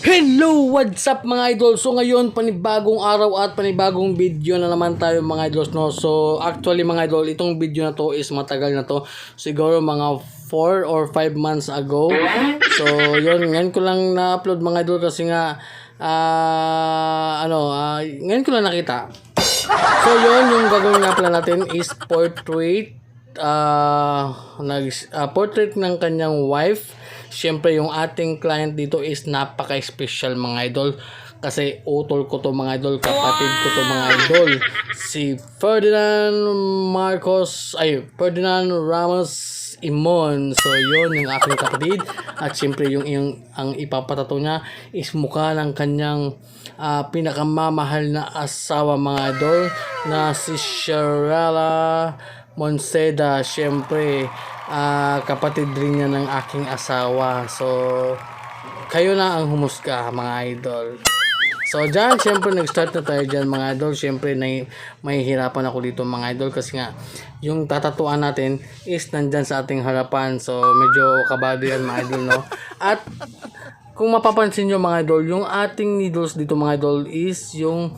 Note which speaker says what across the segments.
Speaker 1: Hello! What's up mga idol? So ngayon, panibagong araw at panibagong video na naman tayo mga idols, no? So actually mga idol, itong video na to is matagal na to. Siguro mga 4 or 5 months ago. So yun, ngayon ko lang na-upload mga idol kasi nga ngayon ko lang nakita. So yun, yung gagawin nga pala natin is portrait portrait ng kanyang wife. Siyempre yung ating client dito is napaka-special mga idol kasi utol ko to mga idol, kapatid ko to mga idol, si Ferdinand Ramos Imon. So yun yung aking kapatid at siyempre yung ang ipapatato niya is mukha ng kanyang pinakamamahal na asawa mga idol na si Sharella Monseda. Siyempre kapatid rin niya ng aking asawa. So kayo na ang humusga mga idol. So dyan siyempre nag-start na tayo dyan mga idol. Siyempre may hirapan ako dito mga idol kasi nga yung tatatuan natin is nandyan sa ating harapan. So medyo kabado yan mga idol, no? At kung mapapansin nyo mga idol, yung ating needles dito mga idol is yung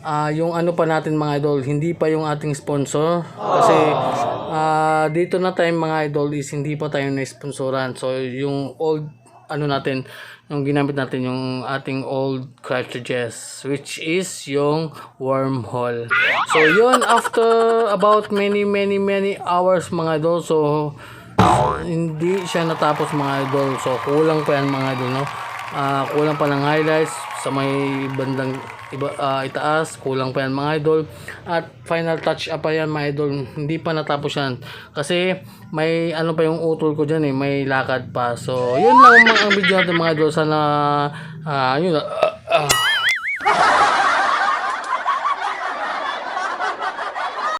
Speaker 1: ano pa natin mga idol, hindi pa yung ating sponsor kasi dito na tayo mga idol is hindi pa tayo na-sponsoran. So yung old natin, yung ginamit natin yung ating old cartridges which is yung wormhole. So yun, after about many hours mga idol, so hindi siya natapos mga idol. So kulang pa yan mga idol, no? Kulang pa ng highlights sa may bandang itaas, kulang pa yan mga idol, at final touch up pa yan mga idol, hindi pa natapos yan kasi may pa yung utol ko dyan may lakad pa. So yun lang ang video natin mga idol, sana